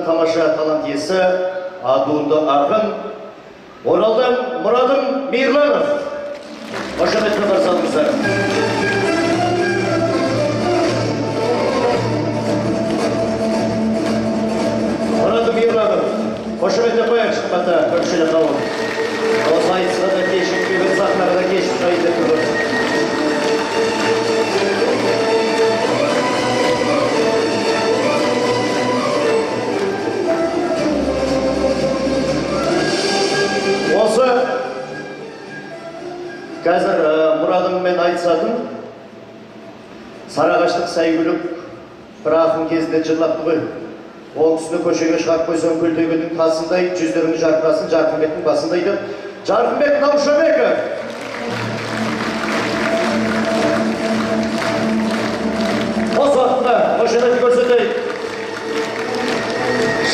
Тамаша талант иесі Адуынды Арғын, Оралдан Мұрадым Мейірланов. Қошаметті қарсы алыңыздар. Мұрадым Мейірланов, қошаметті қояңыз қымбатты көршілі қауым. Осы айтысыға да кешіп, кейбір сахнаға да кешіп жайды көрді. Қазір Мұрадыммен айтысатын Сарағаштық Сәйгүлік бір ақын кезінде жырлапты ғой. Ол кісіні көшеге шығарып қойсаң көлдегенің қасындай, жүздерінің жарқырасын Жарқынбектің басындай деп. Жарқынбек Наушабеков. Осы уақытта қошемет көрсетейік.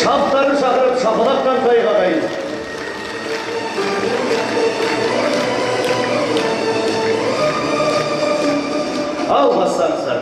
Шаптарын шақырып шапалақтан тайға қайын. Ал бастаңыздар.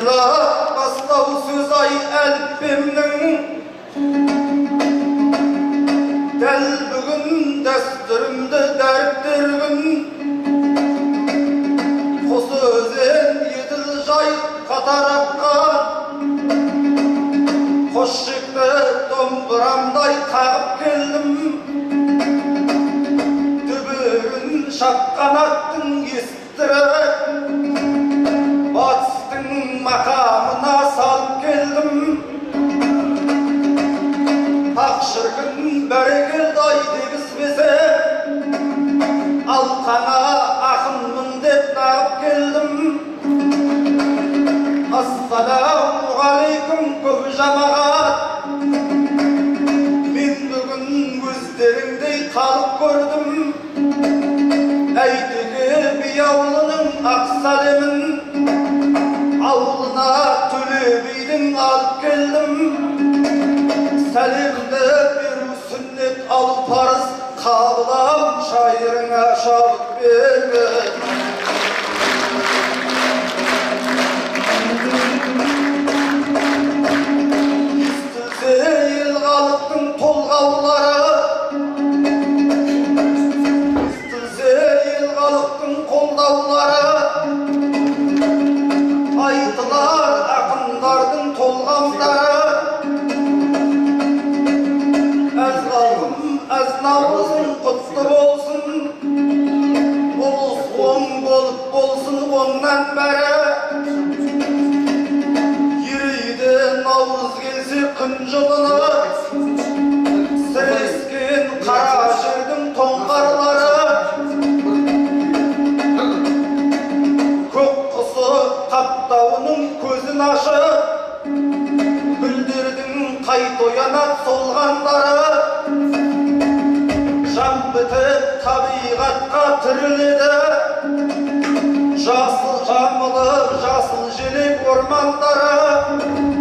Бастау сөз ай әліппемнің дәл бүгін дәстүрімді дәріптерігін қос өзен еділ жай қатараққа қос шекті домбырамдай қағып келдім дүбірін шапқан аттың естіріп мақамына салып келдім ақ шіркін бәрекелді ай дегізбесе алқаңа ақынмын деп нағып келдім ассалаумағалейкум көп жамағат мен бүгін өздеріңдей қалып көрдім әйтеке би аулының ақ сәлемін ауылына Төле бидің алып келдім сәлемді беру сүннет алу парыз қабылам шайырыңа шабыт берген естілсе ел халықтың толғаулары естілсе ел халықтың қолдаулары айтылар ақындардың толғамдары әз ғалым әз наурызың құтты болсын ұлыс оң болып болсын оңнан бәрі ерейді наурыз келсе күн жылынып сірескен қара жердің тоңғарлары қаптауының көзін ашып гүлдердің қайта оянат солғандары жан бітіп табиғатқа тіріледі жасыл жамылып жасыл желек ормандары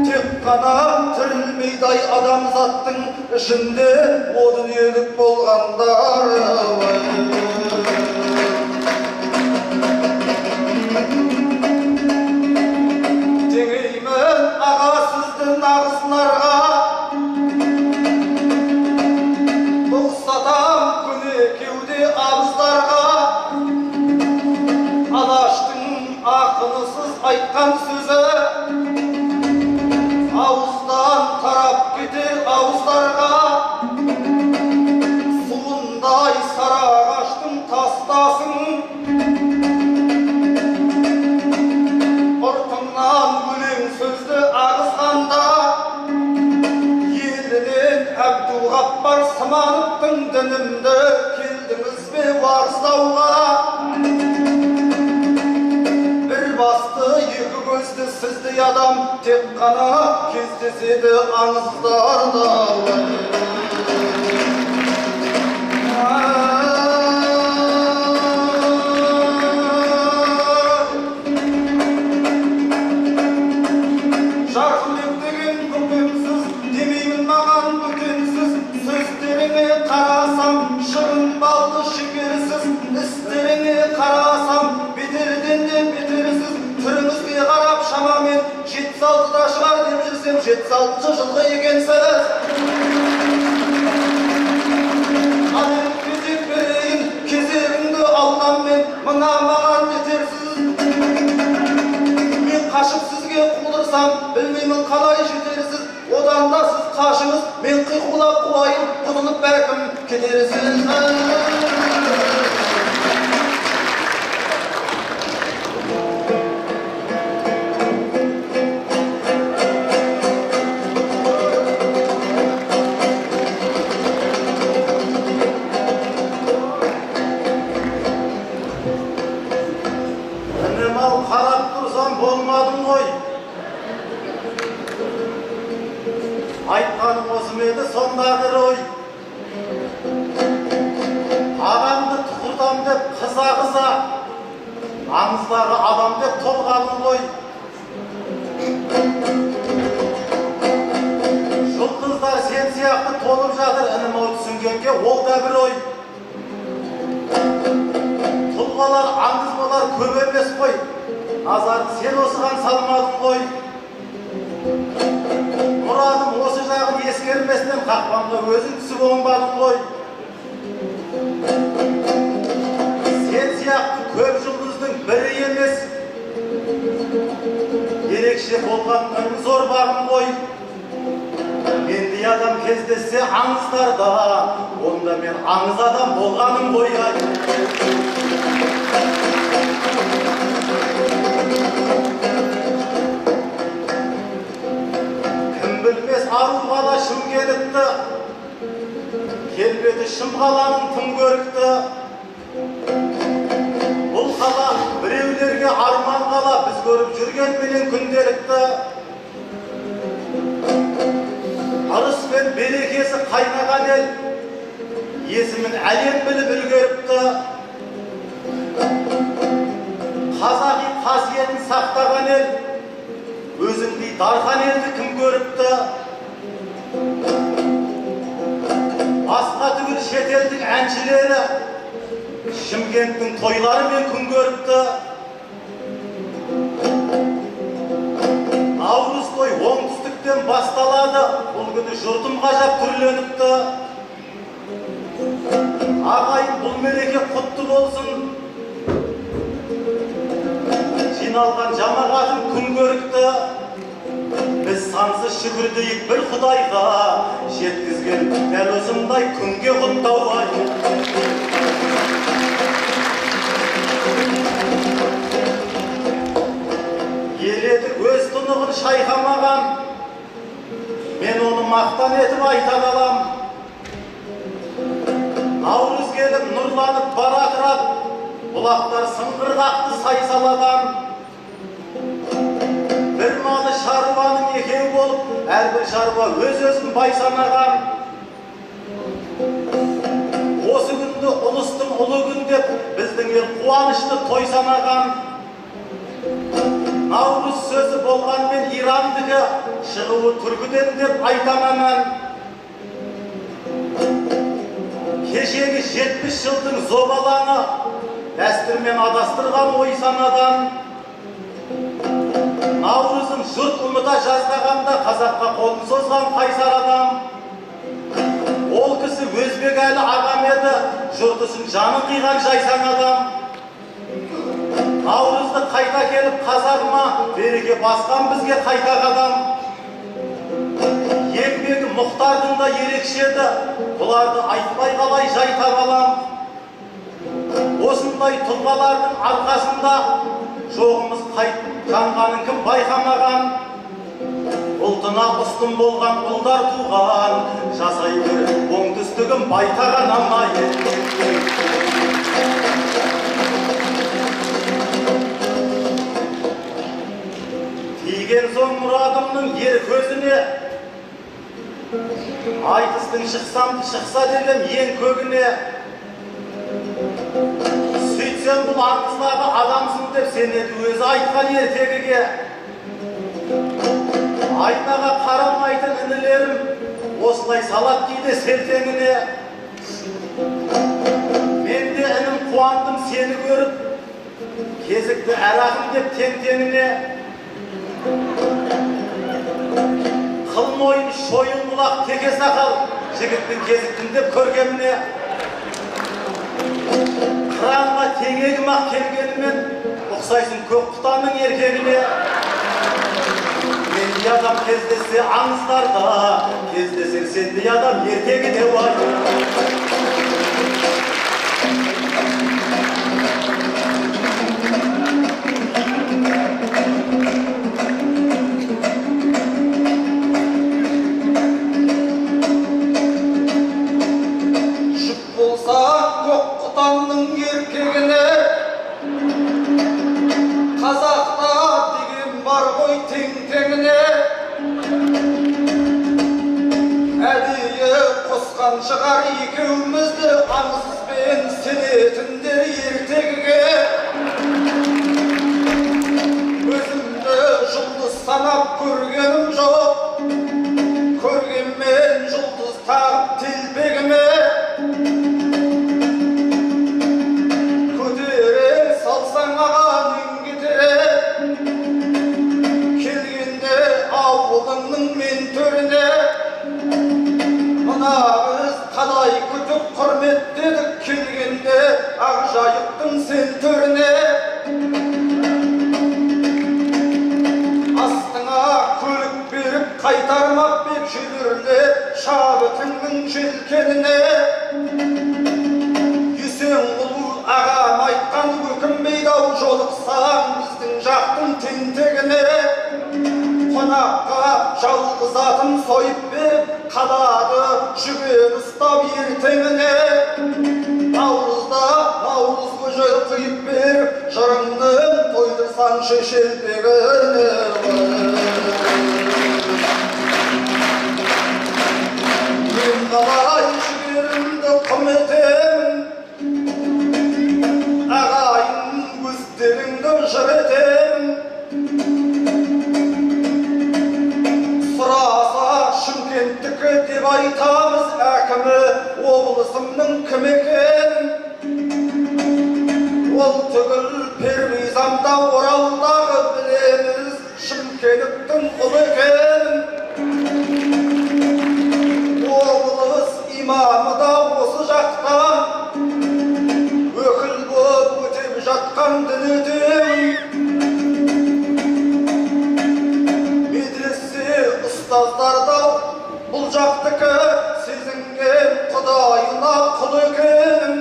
тек қана тірілмейді ай адамзаттың ішінде о дүниелік болғандары нағыз нарға ұқсатам көне кеуде абыздарға алаштың ақынысыз айтқан сөзі ауыздан тарап кетер ауыздарға суындай сара dönümde keldiniz mi varstauğa? Bir bastı yıkı gözlü sizdi adam, tek kana kezdesiydi anızlarda. Şırın ballı şekersiz, isterini karasam, bitirdin de bitirsiz. Türünüzge qarap şamamen, 76'da шығар деп жүрсем, 76 жылғы екенсіз. Adem кезек берейін, кезегіңді алған мен, мына маған жетерсіз. Мен қашып сізге қудырсам, білмеймін қалай жетерсіз. Одан да сіз қашыңыз, мен қиқулап қуайын, құтылып бәкім кетерсіз. Інім ау, қарап тұрсам болмадың ғой. Айтқаным осы меді сондағы ой. Ағамды тұқыртам деп қыза-қыза, аңыздағы адам деп толғадың ғой. Жұлдыздар сен сияқты толып жатыр, інім ау түсінгенге ол да бір ой. Тұлғалар, аңыз болар көп емес қой, назарды сен осыған салмадың ғой. Мұрадым осы жағын ескерместен қақпанға өзің түсіп оңбадың ғой. Сен сияқты көп жұлдыздың бірі емес, ерекше болған зор бағым ғой. Мендей адам кездессе аңыздарда, онда мен аңыз адам болғаным ғой. Ару қала шым келіпті, келбеті шым қаланың тым көрікті. Бұл қала біреулерге арман қала, біз көріп жүрген менен күнделікті. Арыс пен берекесі қайнаған ел, есімін әлем біліп үлгеріпті. Қазақи қасиетін сақтаған ел, өзіндей дархан елді кім көріпті. Басқа түгіл шетелдің әншілері Шымкенттің тойлары мен күн көріпті. Наурыз той оңтүстіктен басталады, бұл күні жұртым ғажап түрленіпті. Ағайын, бұл мереке құтты болсын, жиналған жамағатым күн көрікті. Біз сансыз шүкір дейік бір Құдайға, жеткізген дәл осындай күнге құттауға. Елеті өз тұнығын шайқамаған, мен оны мақтан етіп айта алам. Наурыз келіп нұрланып баратырап, бұлақтар сыңғырғақты сайсаладан. Bir malı şarvanın екеу болып, әрбір шаруа өз-өзін бай санаған. Осы күнді ұлыстың ұлы күн деп, біздің ел қуанышты той санаған. Наурыз сөзі болғанмен Ирандығы, шығуы түркіден деп айтамамен. Кешегі 70 жылдың зобалаңы, дәстүрмен адастырған ой санадан. Наурызын жұрт ұмыта жаздағанда қазаққа қолын созған қайсар адам. Ол кісі өзбек әлі ағам еді, жұртысын жанын қиған жайсаң адам. Наурызды қайта келіп қазағыма, береке басқан бізге қайта қадам. Еңбегі мұқтардың да ерекшеді, бұларды айтпай қалай жай табалам. Осындай тұлғалардың арқасында жоғымыз қайтып жанғанын кім байқамаған. ұлтына ұстын болған ұлдар туған, жасай бер оңтүстігім байтаған амай. Тиген соң мұрадымның ер көзіне, айтыстың шықса дегем ең көгіне. Сөйтсем бұл аңыздағы адамсың деп сен еді өзі айтқан ертегіге. Айтнаға қарамайтын інілерім осылай салат кейде селтеңіне. Мен де інім қуандым сені көріп, кезікті әрағым деп тең-теңіне. Қыл мойын шойын құлақ теке сақал, жігіттің кезіктін деп көргеніне. Қыранға теңегім ақ келгенімен, ұқсайсың көк құтанның еркегіне. Мендей адам кездессе аңыздарда, кездесер сендей адам ертегіне бай. Жүк болса көк құтанның еркегіне, қазақта деген бар ғой тең-теңіне. Әдейі қосқан шығар екеумізді аңызбен сенетіндер ертегіге. Өзімді жұлдыз санап көргенім жоқ, көргенмен жұлдыз тағып телпегіме. Көтере салсаң ағаның кетере, келгенде ауылыңның мен төріне. Мына біз қалай күтіп құрметтедік, келгенде ақ жайықтың сен төріне. Астыңа көлік беріп қайтармақ бек жүгірлеп шабытыңның желкеніне. Есенғұл ағам айтқан өкінбейді-ау, жолықсаң біздің жақтың тентегіне. Қонаққа жалғыз атын сойып беріп қалады жүген ұстап ертеңіне. Наурызда наурыз көже құйып беріп жырыңның тойдырсаңшы шелпегіне. Мен қалай жүгерімді құм етемін, ағайын көздеріңді жыр етемін. Сұраса Шымкенттікі деп айтамыз, әкімі облысымның кім екенін. Ол түгіл Пермизамда Оралдағы білеміз Шымкенттің ұл екенін. Облыс имамы да осы жақтан, өкіл боп өтеп жатқан дін өтемін. Медресе ұстаздарда бұл жақтікі сезінген құдайына құл екенін.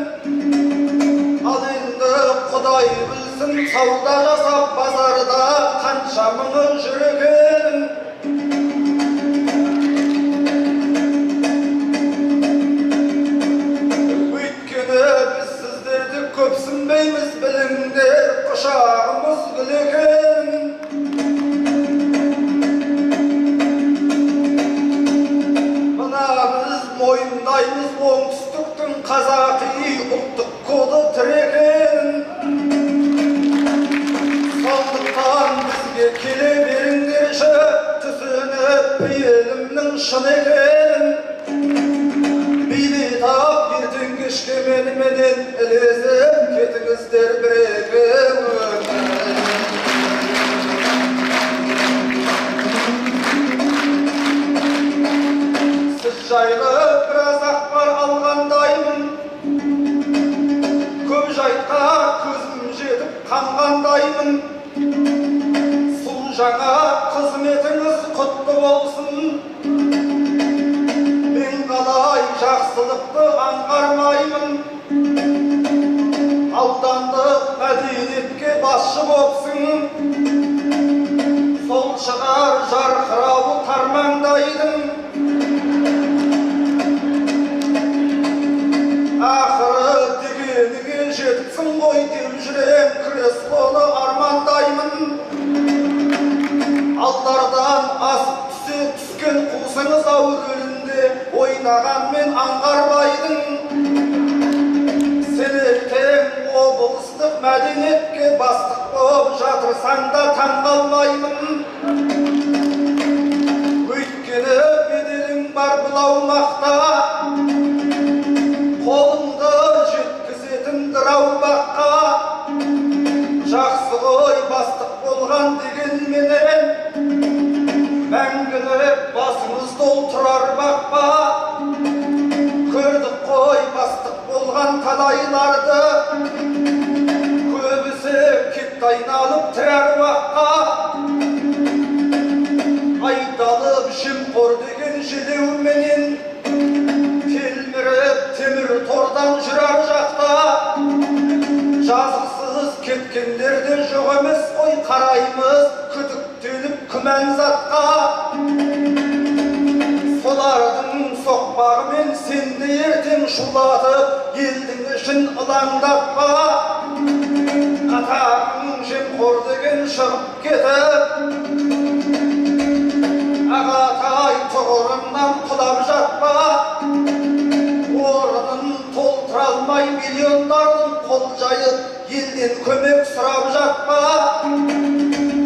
Ал енді құдай білсін, сауда жасап базарда қанша мыңы жүр екенін. Өйткені біз сіздерді көпсінбейміз, біліңдер құшағымыз гүл екенін. Мына біз мойындаймыз оңтүстіктің қазақи ұлттық коды тір екенін. Сондықтан бізге келе беріңдерші, түсініп пейілімнің шын екенін. Билет ап ертең кешке меніменен ілесіп кетіңіздер бір-екі Сіз жайлы біраз ақпар алғандаймын, көп жайтқа көзім жетіп қанғандаймын. Сұл жаңа қызметіңіз құтты болсын, мен қалай жақсылықты аңғармаймын. Аудандық мәдениетке басшы болсын, сол шығар жарқырауы тар той деп жүрем күрес қолы армандаймын алдардан асып түскен қуысыңыз ау рөлінде ойнағанмен аңғарбайдың сен ертең облыстық мәдениетке бастық болып жатырсаң да таңғалмаймын өйткені беделің бар бұл аумақта қолыңды жеткізетін дырау баққа жақсы ғой бастық болған дегенменен мәңгілік басымыз тұрар бақпа көрдік қой бастық болған талайларды көбісі кетті айналып тірі аруаққа айдалып жемқор деген желеуменен телміріп темір тордан жүрар жақта жазықсыз кеткендер де жоқ емес қой қараймыз күдіктеніп күмән затқа солардың соқпағымен сен де ертең шулатып елдің ішін ылаңдатпа атағың жемқор деген шығып кетіп ағатай тұғырынан құлап жатпа орнын толтыра алмай миллиондардың қол жайып елден көмек сұрап жатпа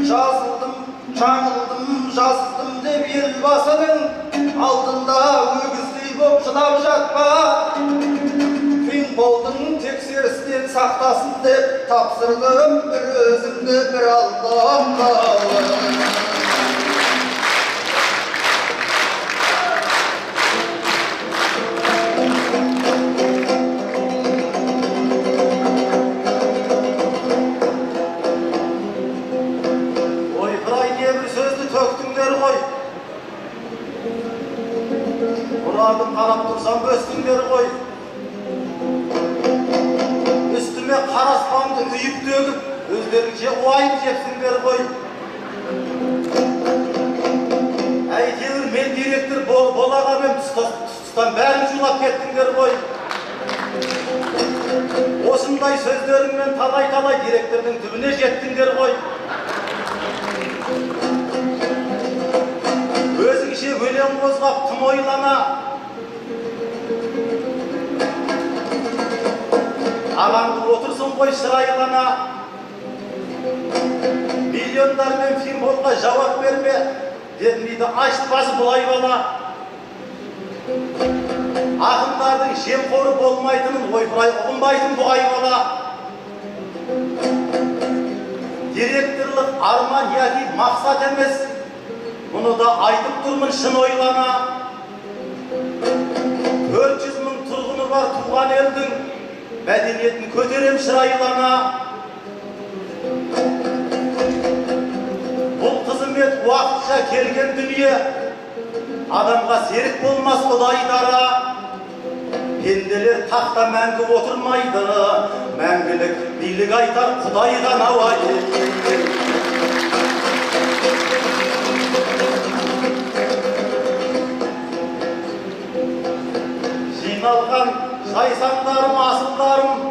жазылдым жаңылдым жаздым деп елбасының алдында өгіздей боп жылап жатпа финболдың тексерістен сақтасын деп тапсырдым бір өзімді бір аллаға Мұрадым қарап тұрсам өстіңдер ғой үстіме қараспанды үйіп төгіп өздеріңше уайым жепсіңдер ғой әйтеуір мен директор болағанмен тұстан бәрін жулап кеттіңдер ғой осындай сөздеріңмен талай директордың түбіне жеттіңдер ғой өзіңше өлең қозғап тым ойлана ағаңды отырсын ғой шырайлана миллиондармен финболға жауап берме дедімейді ашытпасы бұлай бала ақындардың жемқоры болмайтынын ойпырай ұғынбайтын бұғай бала директорлық арман яки мақсат емес мұны да айтып тұрмын шын ойлана 400 мың тұрғыны бар туған елдің мәдениетін көтерем шырайлана бұл қызмет уақытша келген дүние адамға серік болмас ұдай дара пенделер тақта мәңгі отырмайды мәңгілік билік айтар құдай ғана жиналған жайсаңдарым асылдарым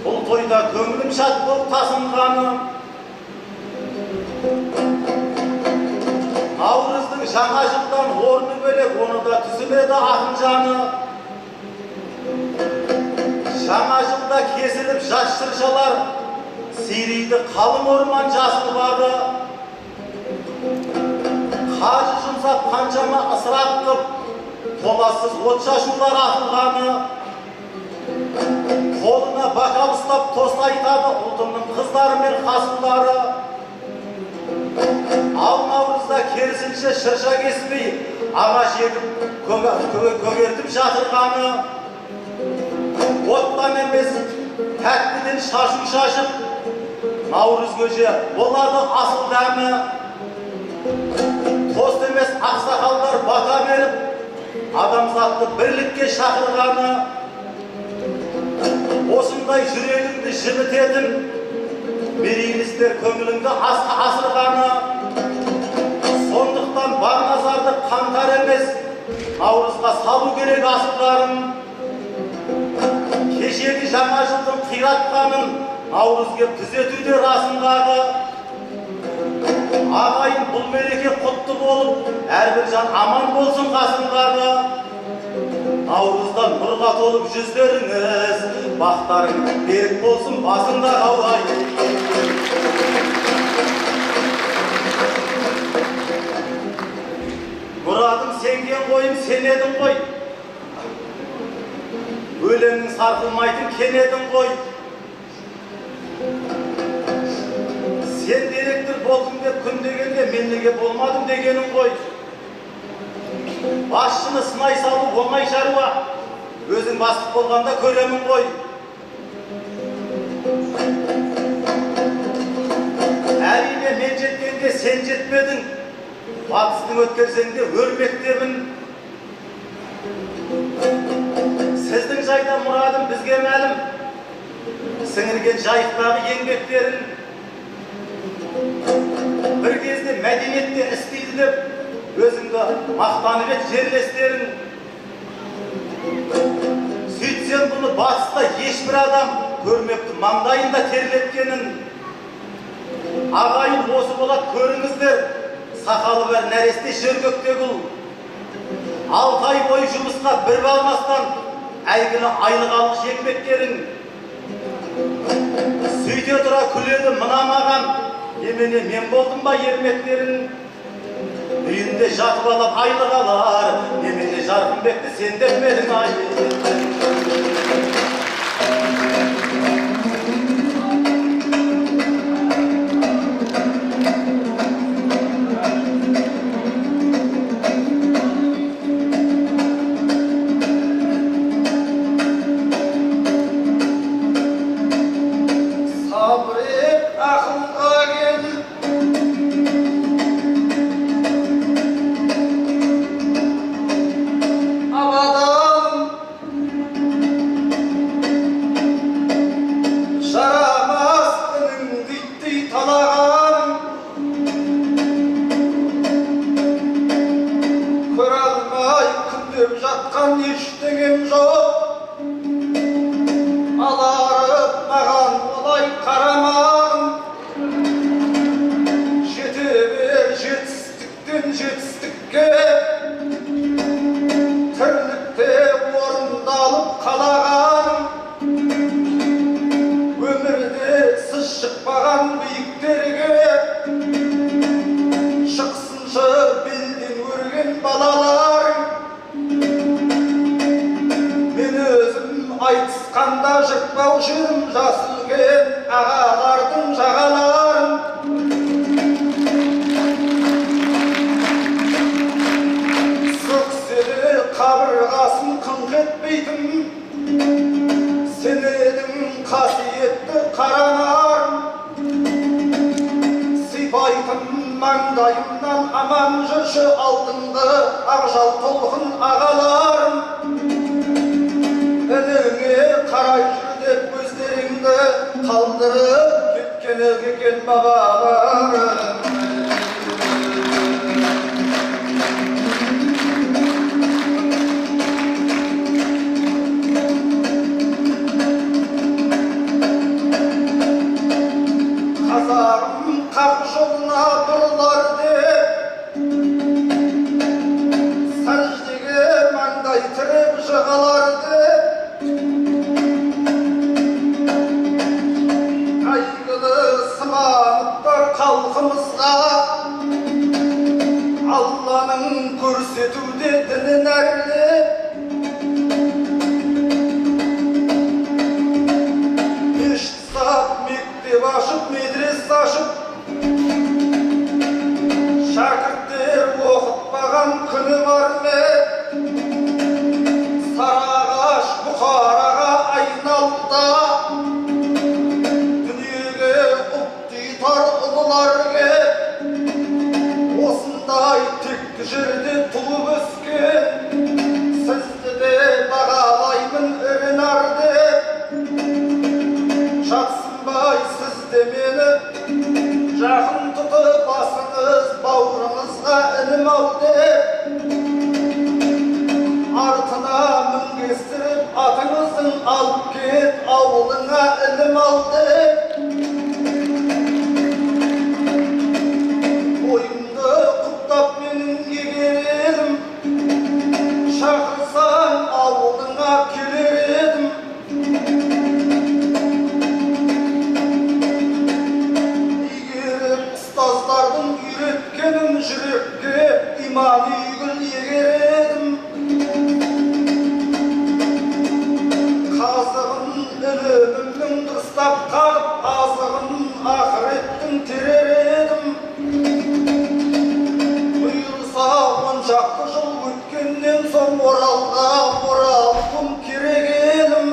бұл тойда көңілім шат болып тасынғаны наурыздың жаңа жылдан орны бөлек оны да түзіледі ақын жаны жаңа жылда кесіліп жас шыршалар сирейді қалың орман жасыл бағы қажы жұмсап қаншама ысырап қып толассыз от шашулар атылғаны қолына бақал ұстап тост айтады ұлтымның қыздары мен қасылдары ал наурызда керісінше шырша кеспей ағаш егіп көгертіп жатырғаны оттан емес тәттіден шашу шашып наурыз көже болады асыл дәмі тост емес ақсақалдар бата беріп адамзатты бірлікке шақырғаны осындай жүрегіңді жібітетін мерейіміздер көңіліңді асырғаны сондықтан бар назарды қаңтар емес наурызға салу керек асылдарын кешегі жаңа жылдың қиратқанын наурыз кеп түзетуде расындағы. Ағайын бұл мереке құтты болып, әрбір жан аман болсын қасындағы. Наурыздан нұрға толып жүздеріңіз, бақтарың берік болсын басында қалай. Мұрадым сенген қойым сен едің ғой. Өлеңің сарқылмайтын кен едің ғой. Сен директор болдың деп күн дегенде мен неге болмадым дегенің ғой. Басшыны сынай салу оңай шаруа, өзің бастық болғанда көремін ғой. Әрине мен жеткенде сен жетмедің, батыстың өткерсеңде өрмектебін. Сіздің жайда мұрадым бізге мәлім, сіңірген жайықтағы еңбектерін. Bir кезде мәдениетте істейді деп, өзіңді мақтанып ет жерлестерін. Сөйтсем бұны батыста ешбір адам көрмепті маңдайында терлеткенін. Ағайын осы болады көріңіздер, сақалы бәр нәресте жөргөкте күл. 6 ай бойы жұмысқа бір балмастан, әйгілі айлық алғыш еңбектерін. Сөйте тұра күледі мына маған, емене мен болдым ба ермектерін. Үйінде жатып алап айлық алар, емене Жарқынбекті сен деп берің ай. Артына мінгестіріп атыңыздың алып кел. Ağzına ilim aldı. Oyunda kutlap benim giderim. Şakırsan avluna gelirim. Ustazlardan üretkenim yürekке imani gül yegerim. Kazığın ölümümün dırstap kalıp ağzığın ahirettin tererim. Buyursa oncaktı jıl ötkenden son oraldım keregelim.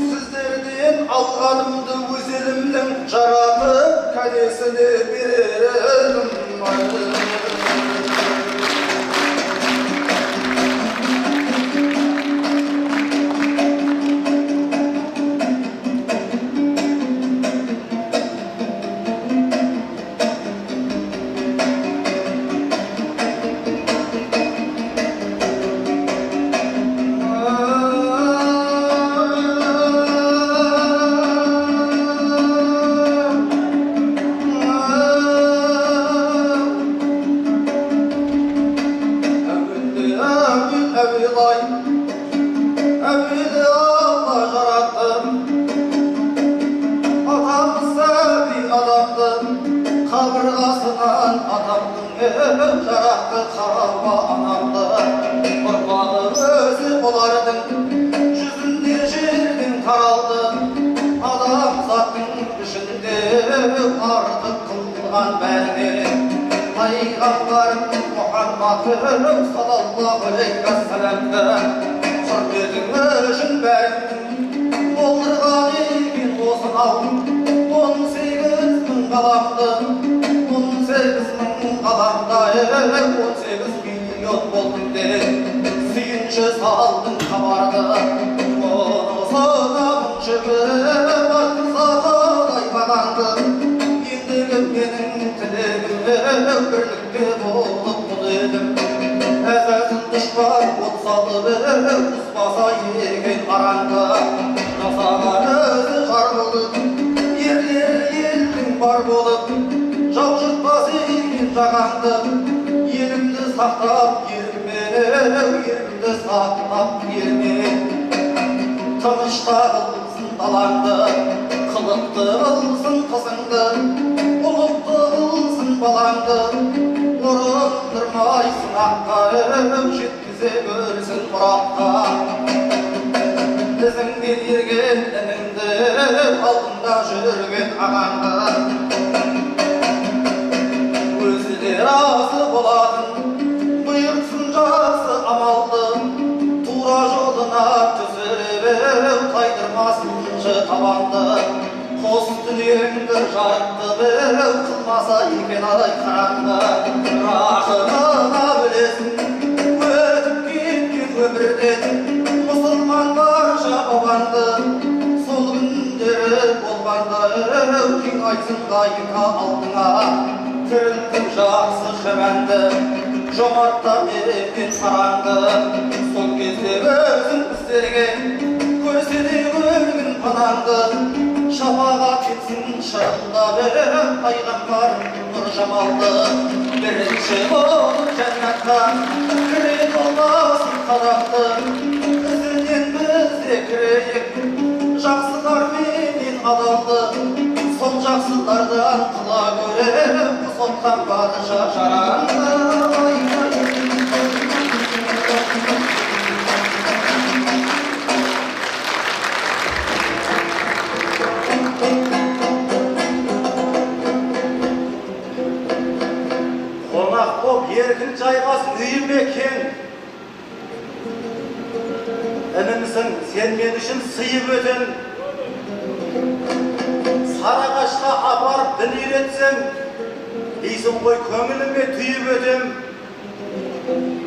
Sizlerden alganımdı öz elimden jaratıp kadesini vererim. Kabırgasından adamdın jarattı Havva anamdı. Urmağı özü olardın, yüzünde жерден taraldı. Adam zattın ішінде artık kılgan bәріне. Peygamberim Muhammed sallallahu aleyhi ve sellem'de hürmetin üçün bәрін болдырған екен осынау 18.000 qalamdı. 18.000 qalamda 18 milyon boldum de suyuncu saldın kabardı. Onu sana bunçıgı baksa kalay bağandı. Endigi benim tilegim birlikte bolup buledim. Ezesin dışbar otsalı usmasa yegen arandı. Nasalar özü jar bolup yerlerin bar bolup Javjırtmaz ekin jağandı. Yerimdi saktap yerime, yerimdi saktap yerime. Tınışta kılsın dalandı, kılıptı kılsın kızındı. Uluqtı kılsın balandı, urundırmaysın haqqa. Жеткізе көрсін muratqa. Izingden yergen iningdi, altında жүрген ағаңды. Razı oladın, buyursun жақсы амалды. Тура жолына түзеліп, тайдырмасыншы табанды. Қос дүниеңді жарықты, қылмаса екен ай қараңды. Рахымына білесің, өтіп кеткен өмірден мұсылман барша бабанды. Сол күндері болғанда, кең айтсын қайынға алдыңа. Тірілдім жақсы шәмәнді, жомартта мерекен саранды. Сол кезде өзің біздерге көрсете көргін панаңды. Шапағат кетсін шырылдап пайғамбар нұр жамалды. Бірінші болып жәннатқа кіре болмасын қадамды. Ізінен бізде кірейік жақсыларменен адалды. Сол жақсылардан қыла көріп, соттан падыша жаранды. Қонақ боп еркін жайғасын үйім екен. Інімсің, сен мен үшін сыйып өтін. Сарағашқа апарып дін үйретсең, дейсің ғой көңіліме түйіп өтем.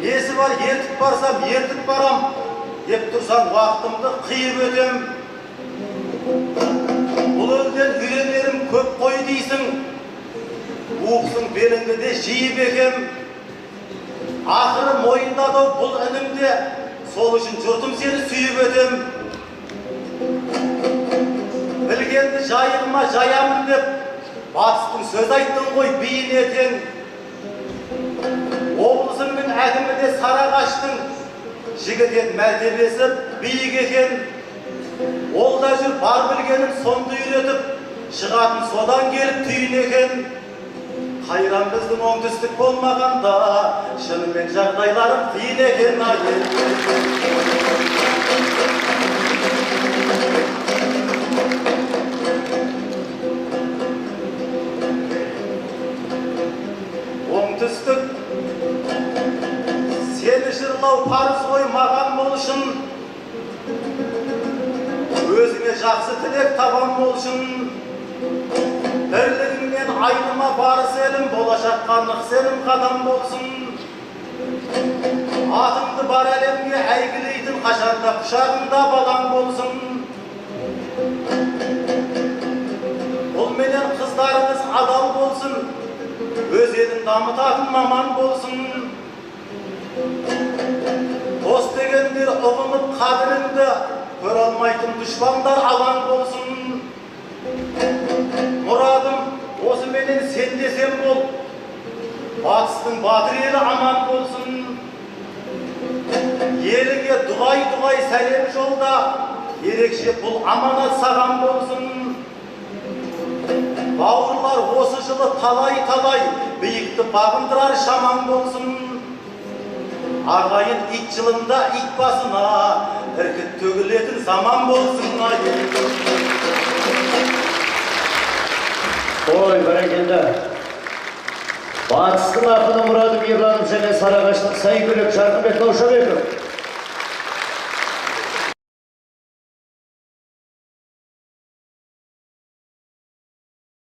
Есі бар ертіп барсам, ертіп барам, деп тұрсам уақытымды қиып өтем. Бұл елден үйренерім көп қой дейсің, уықсың беліңді де жиып екем. Ақыры мойындады бұл інімде, сол үшін жұртым сені сүйіп өтем. Мекенді жайылма жаямын деп, батыстың сөз айттың ғой бейін етен. Облысыңның әкімі де Сарағаштың, жігітет мәртебесі биік екен. Ол да жүр бар білгенін сонды үйретіп, шығатын содан келіп түйін екен. Қайран біздің оңтүстік болмағанда, шынымен жағдайларым қиын екен айын. Оңтүстік, сені жырлау парыз ғой маған болышын, өзіңе жақсы тілек табан болышын. Бірлігіңнен айныма барыс елім, болашаққа нық сенім қадам болсын. Атыңды бар әлемге әйгілейтін, қашанда құшағында балаң болсын. Бұл менен қыздарыңыз адал болсын, өз елін дамытатын маман болсын. Дос дегендер ұғынып қадіріңді, көре алмайтын дұшпандар алаң болсын. Мұрадым осы менен сен десем бол, батыстың батыр елі аман болсын. Еліңе дұғай сәлем жолда, ерекше бұл аманат саған болсын. Бауырлар осы жылы талай биікті бағындырар шаман болсын. Ағайын ит жылында ит басына, іркіт төгілетін заман болсын айын. Ой, бәрекелді. Батыстың ақыны Мұрадым Ерланов және Сарағаштың Сайгүлік Жарқынбек Наушабеков.